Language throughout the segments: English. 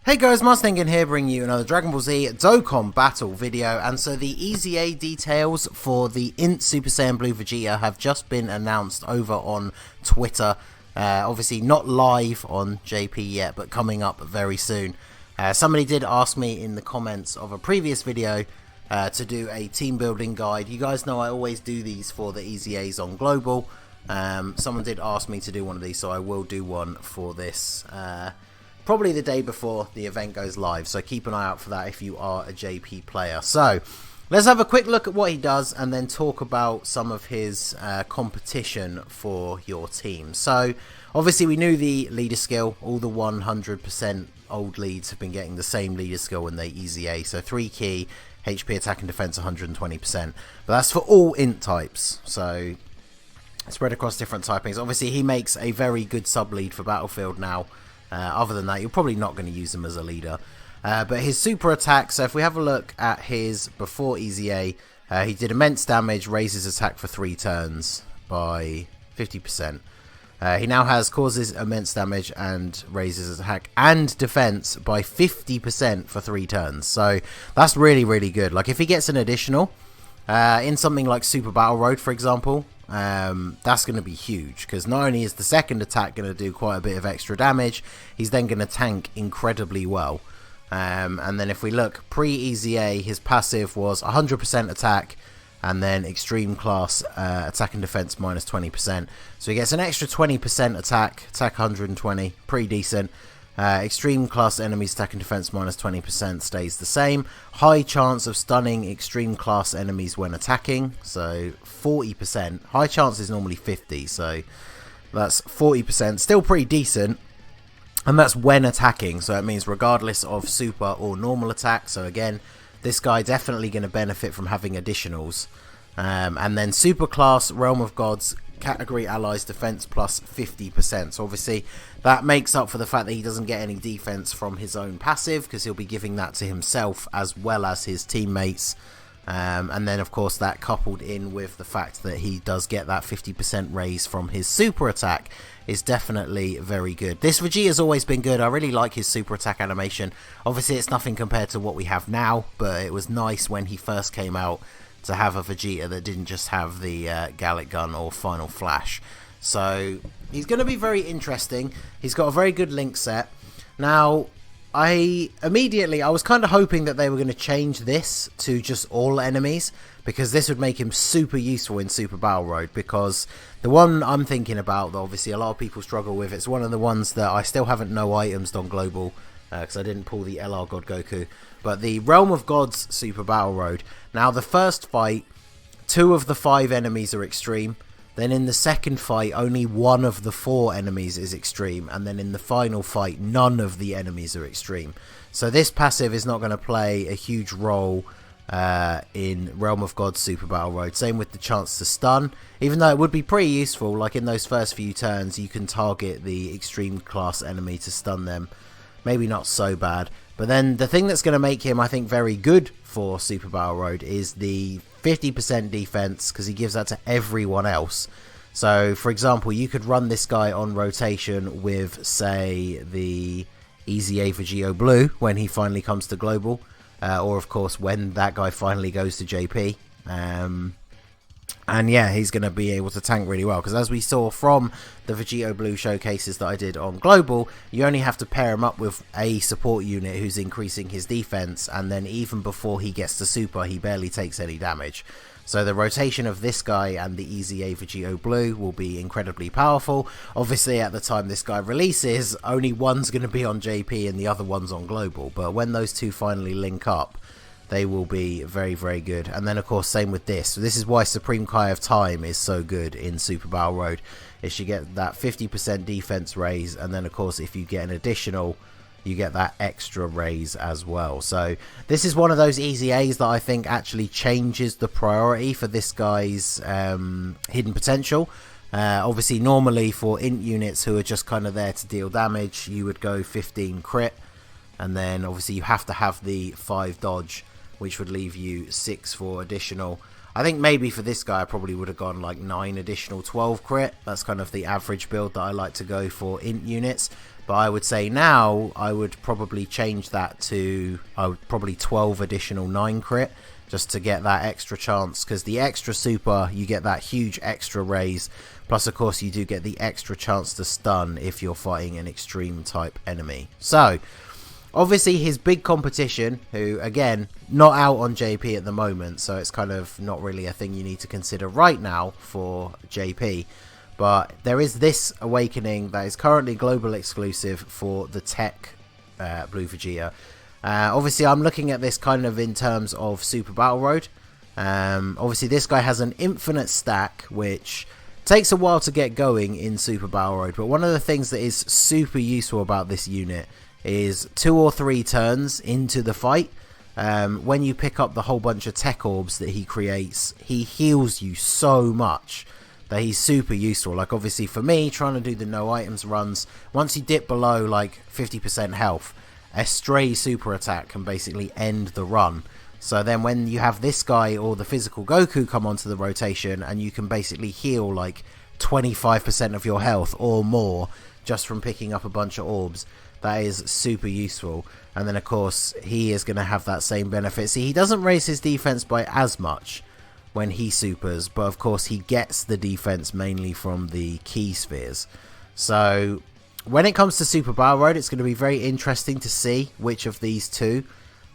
Hey guys, Ningen here, bringing you another Dragon Ball Z Dokkan battle video. And so the EZA details for the INT Super Saiyan Blue Vegeta have just been announced over on Twitter. Obviously not live on JP yet, but coming up very soon. Somebody did ask me in the comments of a previous video to do a team building guide. You guys know I always do these for the EZAs on Global. Someone did ask me to do one of these, so I will do one for this. Probably the day before the event goes live, so keep an eye out for that if you are a JP player. So, let's have a quick look at what he does and then talk about some of his competition for your team. So, obviously we knew the leader skill. All the 100% old leads have been getting the same leader skill when they EZA. So 3 key, HP attack and defense 120%. But that's for all INT types, so spread across different typings. Obviously he makes a very good sub lead for Battlefield now. Other than that, you're probably not going to use him as a leader. But his super attack, so if we have a look at his before EZA, he did immense damage, raises attack for 3 turns by 50%. He now has causes immense damage and raises attack and defense by 50% for 3 turns. So that's really, really good. Like if he gets an additional in something like Super Battle Road, for example, that's going to be huge, because not only is the second attack going to do quite a bit of extra damage, he's then going to tank incredibly well. And then if we look pre-EZA, his passive was 100% attack and then extreme class attack and defense minus 20%. So he gets an extra 20% attack 120, pretty decent. Extreme class enemies attack and defense minus 20% stays the same. High chance of stunning extreme class enemies when attacking, so 40%. High chance is normally 50, so that's 40%. Still pretty decent, and that's when attacking, so it means regardless of super or normal attack. So again, this guy definitely going to benefit from having additionals. And then super class Realm of Gods category allies defense plus 50%. So obviously that makes up for the fact that he doesn't get any defense from his own passive, because he'll be giving that to himself as well as his teammates. And then of course that coupled in with the fact that he does get that 50% raise from his super attack is definitely very good. This Vegeta has always been good. I really like his super attack animation. Obviously it's nothing compared to what we have now, but it was nice when he first came out to have a Vegeta that didn't just have the Gallic Gun or Final Flash. So he's going to be very interesting. He's got a very good link set. Now, I was kind of hoping that they were going to change this to just all enemies, because this would make him super useful in Super Battle Road. Because the one I'm thinking about that obviously a lot of people struggle with, it's one of the ones that I still haven't no items on Global, because I didn't pull the LR God Goku, but the Realm of Gods Super Battle Road. Now the first fight, 2 of the 5 enemies are extreme. Then in the second fight, only 1 of the 4 enemies is extreme. And then in the final fight, none of the enemies are extreme. So this passive is not going to play a huge role in Realm of Gods Super Battle Road. Same with the chance to stun. Even though it would be pretty useful, like in those first few turns, you can target the extreme class enemy to stun them. Maybe not so bad. But then the thing that's going to make him, I think, very good for Super Battle Road is the 50% defense, because he gives that to everyone else. So, for example, you could run this guy on rotation with, say, the EZA Vegeta Blue when he finally comes to Global. Or, of course, when that guy finally goes to JP. And yeah, he's going to be able to tank really well, because as we saw from the Vegeta Blue showcases that I did on Global, you only have to pair him up with a support unit who's increasing his defense, and then even before he gets to Super, he barely takes any damage. So the rotation of this guy and the EZA Vegeta Blue will be incredibly powerful. Obviously, at the time this guy releases, only one's going to be on JP and the other one's on Global, but when those two finally link up, they will be very, very good. And then, of course, same with this. So this is why Supreme Kai of Time is so good in Super Battle Road, is you get that 50% defense raise, and then, of course, if you get an additional, you get that extra raise as well. So this is one of those EZAs that I think actually changes the priority for this guy's hidden potential. Obviously, normally for INT units who are just kind of there to deal damage, you would go 15 crit, and then obviously you have to have the 5 dodge, which would leave you 6 for additional. I think maybe for this guy I probably would have gone like 9 additional 12 crit. That's kind of the average build that I like to go for int units. But I would say now I would probably change that to probably 12 additional 9 crit, just to get that extra chance, because the extra super, you get that huge extra raise, plus of course you do get the extra chance to stun if you're fighting an extreme type enemy. So obviously his big competition, who again not out on JP at the moment, so it's kind of not really a thing you need to consider right now for JP. But there is this awakening that is currently global exclusive for the tech Blue Vegeta. Obviously, I'm looking at this kind of in terms of Super Battle Road. Obviously, this guy has an infinite stack, which takes a while to get going in Super Battle Road. But one of the things that is super useful about this unit is 2 or 3 turns into the fight. When you pick up the whole bunch of tech orbs that he creates, he heals you so much that he's super useful. Like obviously for me, trying to do the no items runs, once you dip below like 50% health, a stray super attack can basically end the run. So then when you have this guy or the physical Goku come onto the rotation, and you can basically heal like 25% of your health or more just from picking up a bunch of orbs, that is super useful. And then of course he is going to have that same benefit. See, he doesn't raise his defense by as much when he supers, but of course he gets the defense mainly from the key spheres. So when it comes to Super Battle Road, it's going to be very interesting to see which of these two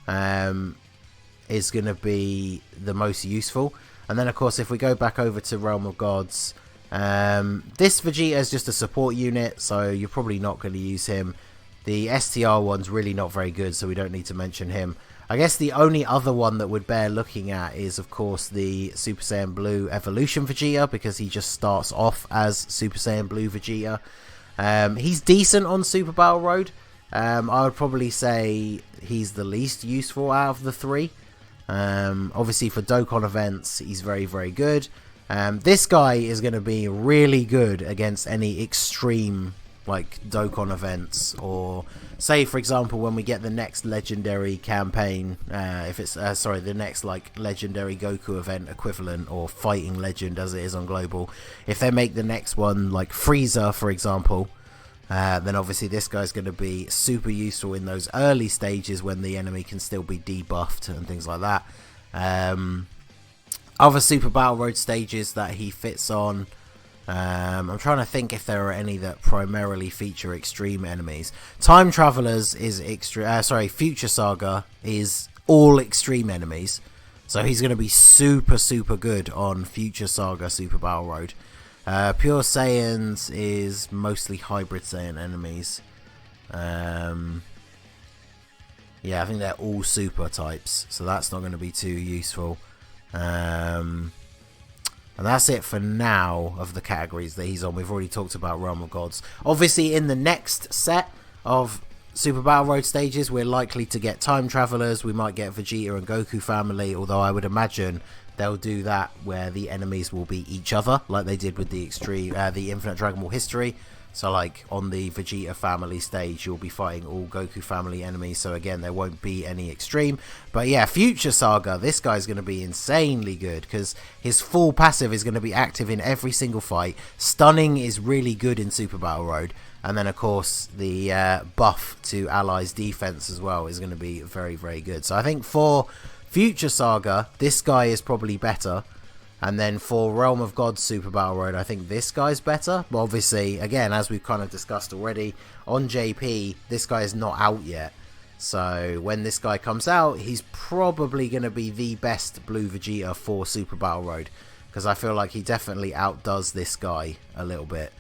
is going to be the most useful. And then of course if we go back over to Realm of Gods, this Vegeta is just a support unit, so you're probably not going to use him. The STR one's really not very good, so we don't need to mention him. I guess the only other one that would bear looking at is, of course, the Super Saiyan Blue Evolution Vegeta, because he just starts off as Super Saiyan Blue Vegeta. He's decent on Super Battle Road. I would probably say he's the least useful out of the 3. Obviously, for Dokkan events, he's very, very good. This guy is going to be really good against any extreme like Dokkan events, or say for example when we get the next legendary campaign, if it's the next like legendary Goku event equivalent, or fighting legend as it is on global, if they make the next one like Frieza for example, then obviously this guy's going to be super useful in those early stages when the enemy can still be debuffed and things like that. Other Super Battle Road stages that he fits on, I'm trying to think if there are any that primarily feature extreme enemies. Time Travelers is Future Saga is all extreme enemies, so he's going to be super good on Future Saga Super Battle Road. Pure Saiyans is mostly Hybrid Saiyan enemies. Yeah, I think they're all super types, so that's not going to be too useful. And that's it for now of the categories that he's on. We've already talked about Realm of Gods. Obviously, in the next set of Super Battle Road stages, we're likely to get Time Travelers. We might get Vegeta and Goku family, although I would imagine they'll do that where the enemies will be each other, like they did with the Infinite Dragon Ball History. So like on the Vegeta family stage, you'll be fighting all Goku family enemies, so again there won't be any extreme. But yeah, Future Saga, this guy's going to be insanely good because his full passive is going to be active in every single fight. Stunning is really good in Super Battle Road, and then of course the buff to allies defense as well is going to be very good. So I think for Future Saga, this guy is probably better. And then for Realm of Gods Super Battle Road, I think this guy's better. But obviously, again, as we've kind of discussed already, on JP, this guy is not out yet. So when this guy comes out, he's probably going to be the best Blue Vegeta for Super Battle Road. Because I feel like he definitely outdoes this guy a little bit.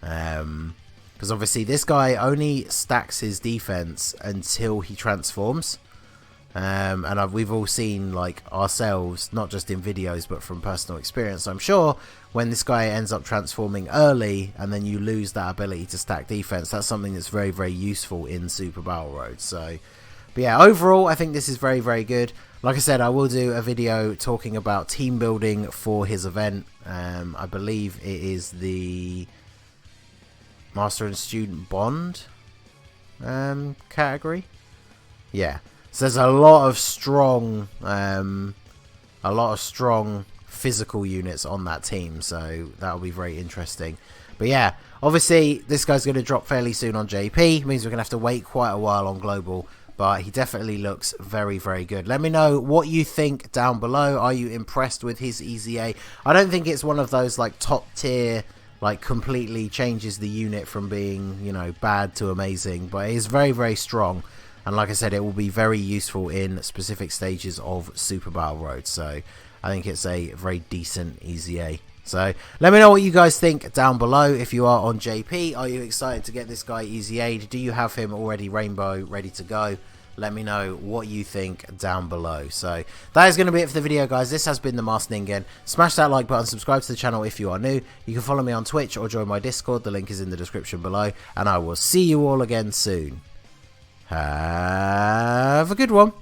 Because obviously this guy only stacks his defense until he transforms. And we've all seen, like, ourselves, not just in videos but from personal experience, I'm sure, when this guy ends up transforming early and then you lose that ability to stack defense, that's something that's very useful in Super Battle Road. So, but yeah, overall I think this is very good. Like I said, I will do a video talking about team building for his event. I believe it is the Master and Student Bond category. Yeah. So there's a lot of strong physical units on that team, so that'll be very interesting. But yeah, obviously this guy's going to drop fairly soon on JP, means we're going to have to wait quite a while on global, but he definitely looks very, very good. Let me know what you think down below. Are you impressed with his EZA? I don't think it's one of those like top tier, like completely changes the unit from being, you know, bad to amazing, but it is very, very strong. And like I said, it will be very useful in specific stages of Super Battle Road. So I think it's a very decent EZA. So let me know what you guys think down below. If you are on JP, are you excited to get this guy EZA'd? Do you have him already rainbow ready to go? Let me know what you think down below. So that is going to be it for the video, guys. This has been the Masked Ningen. Smash that like button, subscribe to the channel if you are new. You can follow me on Twitch or join my Discord. The link is in the description below. And I will see you all again soon. Have a good one.